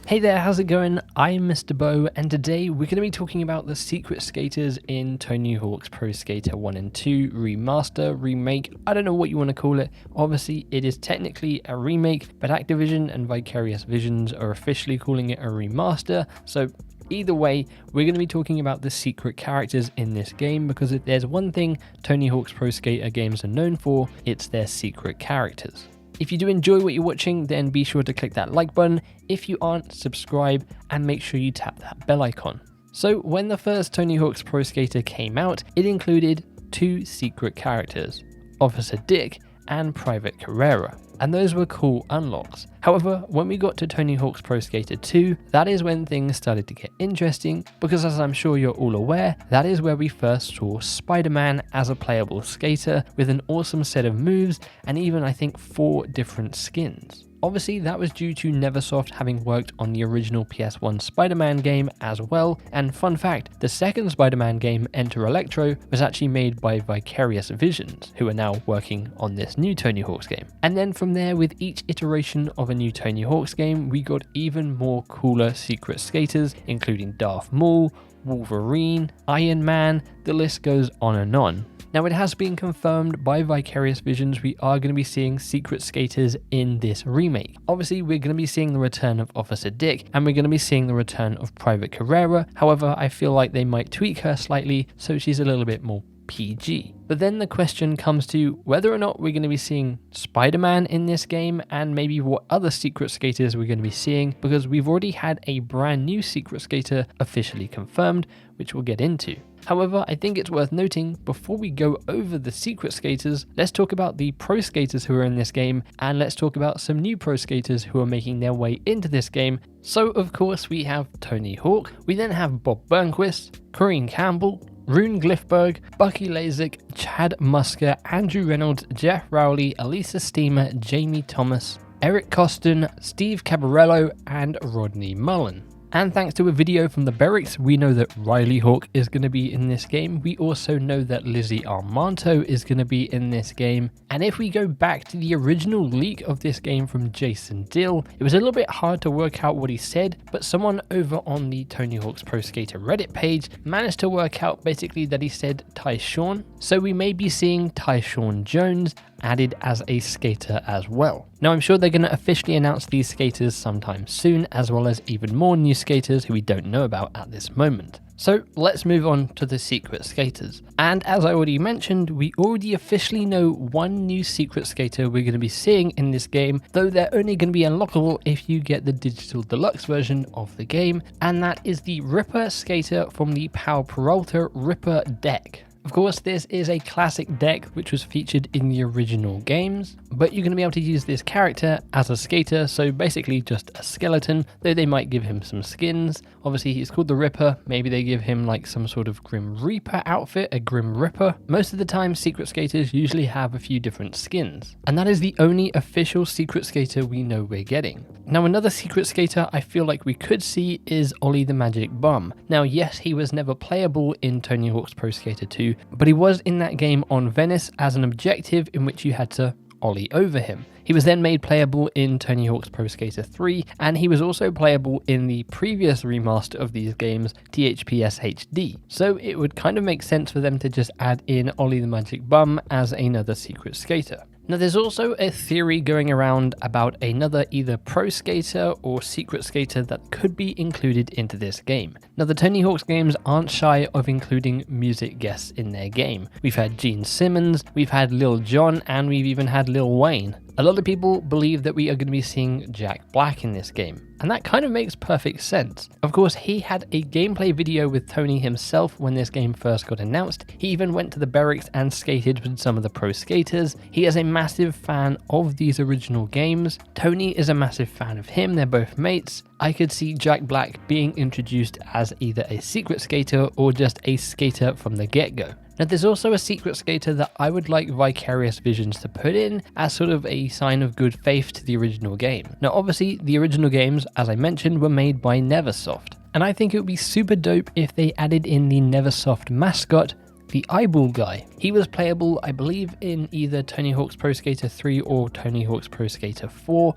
Hey there, how's it going? I'm MisterBo, and today we're going to be talking about the secret skaters in Tony Hawk's Pro Skater 1 and 2 Remaster, Remake, I don't know what you want to call it. Obviously, it is technically a remake, but Activision and Vicarious Visions are officially calling it a remaster, so either way, we're going to be talking about the secret characters in this game, because if there's one thing Tony Hawk's Pro Skater games are known for, it's their secret characters. If you do enjoy what you're watching, then be sure to click that like button. If you aren't, subscribe and make sure you tap that bell icon. So when the first Tony Hawk's Pro Skater came out, it included two secret characters, Officer Dick and Private Carrera, and those were cool unlocks. However, when we got to Tony Hawk's Pro Skater 2, that is when things started to get interesting, because as I'm sure you're all aware, that is where we first saw Spiderman as a playable skater with an awesome set of moves and even I think 4 different skins. Obviously, that was due to Neversoft having worked on the original PS1 Spider-Man game as well, and fun fact, the second Spider-Man game, Enter Electro, was actually made by Vicarious Visions, who are now working on this new Tony Hawk's game. And then from there, with each iteration of a new Tony Hawk's game, we got even more cooler secret skaters, including Darth Maul, Wolverine, Iron Man, the list goes on and on. Now, it has been confirmed by Vicarious Visions we are going to be seeing secret skaters in this remake. Obviously, we're going to be seeing the return of Officer Dick, and we're going to be seeing the return of Private Carrera. However, I feel like they might tweak her slightly so she's a little bit more PG. But then the question comes to whether or not we're going to be seeing Spider-Man in this game, and maybe what other secret skaters we're going to be seeing, because we've already had a brand new secret skater officially confirmed, which we'll get into. However, I think it's worth noting, before we go over the secret skaters, let's talk about the pro skaters who are in this game, and let's talk about some new pro skaters who are making their way into this game. So of course we have Tony Hawk, we then have Bob Burnquist, Corinne Campbell, Rune Glifberg, Bucky Lasik, Chad Musker, Andrew Reynolds, Jeff Rowley, Elisa Steamer, Jamie Thomas, Eric Costin, Steve Cabarello, and Rodney Mullen. And thanks to a video from the Berrics, we know that Riley Hawk is going to be in this game. We also know that Lizzie Armanto is going to be in this game. And if we go back to the original leak of this game from Jason Dill, it was a little bit hard to work out what he said, but someone over on the Tony Hawk's Pro Skater Reddit page managed to work out basically that he said Tyshawn. So we may be seeing Tyshawn Jones added as a skater as well. Now, I'm sure they're going to officially announce these skaters sometime soon, as well as even more new skaters who we don't know about at this moment. So let's move on to the secret skaters. And as I already mentioned, we already officially know one new secret skater we're going to be seeing in this game, though they're only going to be unlockable if you get the digital deluxe version of the game, and that is the Ripper skater from the Powell Peralta Ripper deck. Of course, this is a classic deck which was featured in the original games, but you're going to be able to use this character as a skater, so basically just a skeleton, though they might give him some skins. Obviously, he's called the Ripper, maybe they give him like some sort of Grim Reaper outfit, a Grim Ripper. Most of the time, secret skaters usually have a few different skins, and that is the only official secret skater we know we're getting. Now, another secret skater I feel like we could see is Ollie the Magic Bum. Now, yes, he was never playable in Tony Hawk's Pro Skater 2, but he was in that game on Venice as an objective in which you had to ollie over him. He was then made playable in Tony Hawk's Pro Skater 3, and he was also playable in the previous remaster of these games, THPS HD. So it would kind of make sense for them to just add in Ollie the Magic Bum as another secret skater. Now, there's also a theory going around about another either pro skater or secret skater that could be included into this game. Now, the Tony Hawk's games aren't shy of including music guests in their game. We've had Gene Simmons, we've had Lil Jon, and we've even had Lil Wayne. A lot of people believe that we are going to be seeing Jack Black in this game, and that kind of makes perfect sense. Of course, he had a gameplay video with Tony himself when this game first got announced. He even went to the Berrics and skated with some of the pro skaters. He is a massive fan of these original games. Tony is a massive fan of him, they're both mates. I could see Jack Black being introduced as either a secret skater or just a skater from the get-go. Now, there's also a secret skater that I would like Vicarious Visions to put in as sort of a sign of good faith to the original game. Now, obviously, the original games, as I mentioned, were made by Neversoft, and I think it would be super dope if they added in the Neversoft mascot, the eyeball guy. He was playable, I believe, in either Tony Hawk's Pro Skater 3 or Tony Hawk's Pro Skater 4,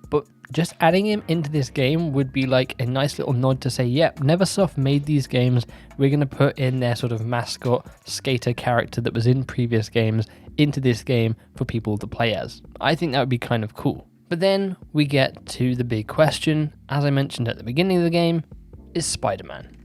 but just adding him into this game would be like a nice little nod to say, yep, Neversoft made these games. We're going to put in their sort of mascot skater character that was in previous games into this game for people to play as. I think that would be kind of cool. But then we get to the big question, as I mentioned at the beginning of the game, is Spider-Man.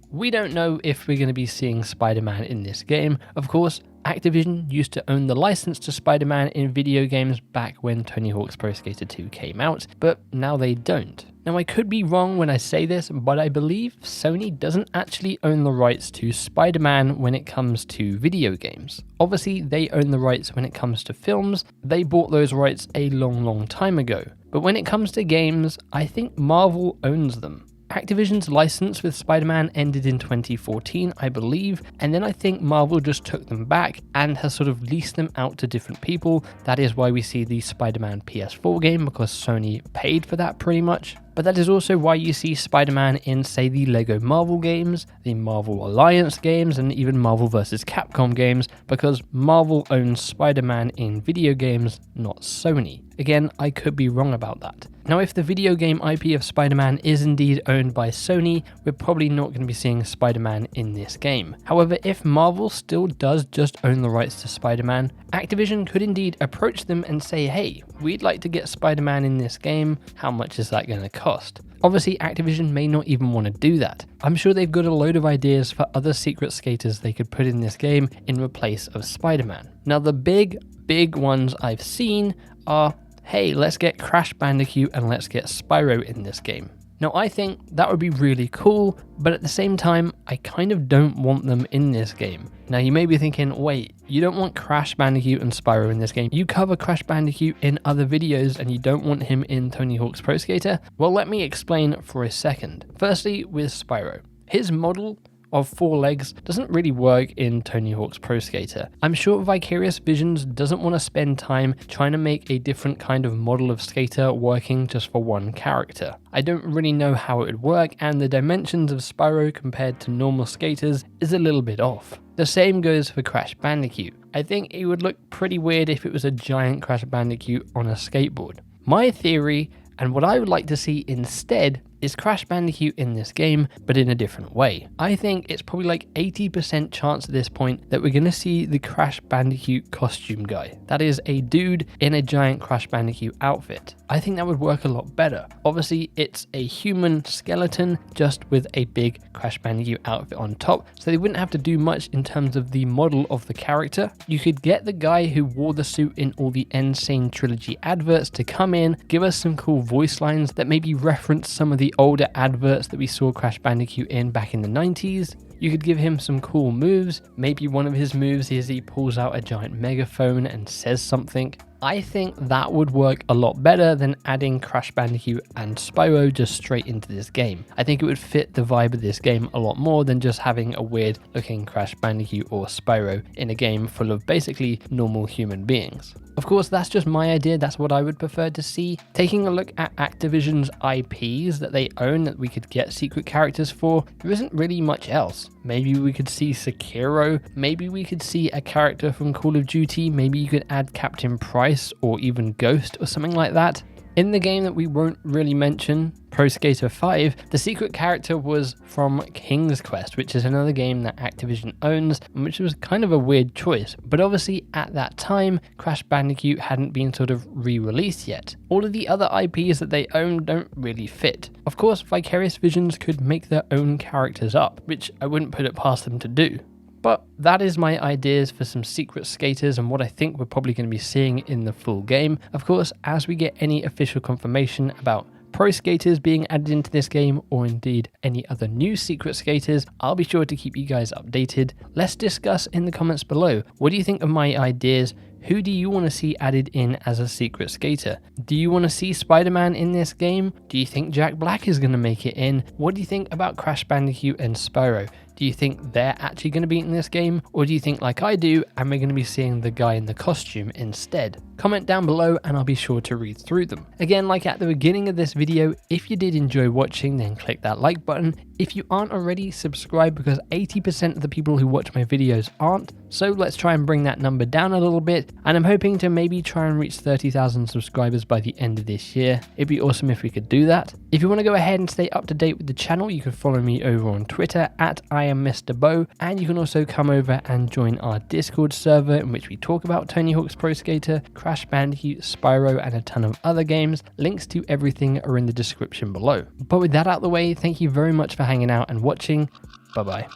We don't know if we're going to be seeing Spider-Man in this game. Of course, Activision used to own the license to Spider-Man in video games back when Tony Hawk's Pro Skater 2 came out, but now they don't. Now, I could be wrong when I say this, but I believe Sony doesn't actually own the rights to Spider-Man when it comes to video games. Obviously, they own the rights when it comes to films. They bought those rights a long time ago. But when it comes to games, I think Marvel owns them. Activision's license with Spider-Man ended in 2014, I believe, and then I think Marvel just took them back and has sort of leased them out to different people. That is why we see the Spider-Man PS4 game, because Sony paid for that pretty much. But that is also why you see Spider-Man in, say, the Lego Marvel games, the Marvel Alliance games, and even Marvel vs. Capcom games, because Marvel owns Spider-Man in video games, not Sony. Again, I could be wrong about that. Now, if the video game IP of Spider-Man is indeed owned by Sony, we're probably not going to be seeing Spider-Man in this game. However, if Marvel still does just own the rights to Spider-Man, Activision could indeed approach them and say, hey, we'd like to get Spider-Man in this game. How much is that going to cost? Obviously, Activision may not even want to do that. I'm sure they've got a load of ideas for other secret skaters they could put in this game in replace of Spider-Man. Now, the big ones I've seen are, hey, let's get Crash Bandicoot and let's get Spyro in this game. Now, I think that would be really cool, but at the same time, I kind of don't want them in this game. Now, you may be thinking, wait, you don't want Crash Bandicoot and Spyro in this game? You cover Crash Bandicoot in other videos and you don't want him in Tony Hawk's Pro Skater? Well, let me explain for a second. Firstly, with Spyro. His model of 4 legs doesn't really work in Tony Hawk's Pro Skater. I'm sure Vicarious Visions doesn't want to spend time trying to make a different kind of model of skater working just for one character. I don't really know how it would work, and the dimensions of Spyro compared to normal skaters is a little bit off. The same goes for Crash Bandicoot. I think it would look pretty weird if it was a giant Crash Bandicoot on a skateboard. My theory, and what I would like to see instead, is Crash Bandicoot in this game, but in a different way. I think it's probably like 80% chance at this point that we're going to see the Crash Bandicoot costume guy. That is a dude in a giant Crash Bandicoot outfit. I think that would work a lot better. Obviously, it's a human skeleton just with a big Crash Bandicoot outfit on top, so they wouldn't have to do much in terms of the model of the character. You could get the guy who wore the suit in all the Insane Trilogy adverts to come in, give us some cool voice lines that maybe reference some of the older adverts that we saw Crash Bandicoot in back in the 90s. You could give him some cool moves. Maybe one of his moves is he pulls out a giant megaphone and says something. I think that would work a lot better than adding Crash Bandicoot and Spyro just straight into this game. I think it would fit the vibe of this game a lot more than just having a weird looking Crash Bandicoot or Spyro in a game full of basically normal human beings. Of course, that's just my idea. That's what I would prefer to see. Taking a look at Activision's IPs that they own that we could get secret characters for, there isn't really much else. Maybe we could see Sekiro. Maybe we could see a character from Call of Duty. Maybe you could add Captain Price or even Ghost or something like that. In the game that we won't really mention, Pro Skater 5, the secret character was from King's Quest, which is another game that Activision owns, which was kind of a weird choice. But obviously at that time, Crash Bandicoot hadn't been sort of re-released yet. All of the other IPs that they own don't really fit. Of course, Vicarious Visions could make their own characters up, which I wouldn't put it past them to do. But that is my ideas for some secret skaters and what I think we're probably going to be seeing in the full game. Of course, as we get any official confirmation about pro skaters being added into this game, or indeed any other new secret skaters, I'll be sure to keep you guys updated. Let's discuss in the comments below. What do you think of my ideas? Who do you want to see added in as a secret skater? Do you want to see Spider-Man in this game? Do you think Jack Black is going to make it in? What do you think about Crash Bandicoot and Spyro? Do you think they're actually going to be in this game? Or do you think like I do and we're going to be seeing the guy in the costume instead? Comment down below and I'll be sure to read through them. Again, like at the beginning of this video, if you did enjoy watching, then click that like button. If you aren't already, subscribe, because 80% of the people who watch my videos aren't. So let's try and bring that number down a little bit. And I'm hoping to maybe try and reach 30,000 subscribers by the end of this year. It'd be awesome if we could do that. If you want to go ahead and stay up to date with the channel, you can follow me over on Twitter at @IamMisterBo, and you can also come over and join our Discord server in which we talk about Tony Hawk's Pro Skater, Crash Bandicoot, Spyro, and a ton of other games. Links to everything are in the description below. But with that out of the way, thank you very much for hanging out and watching. Bye bye.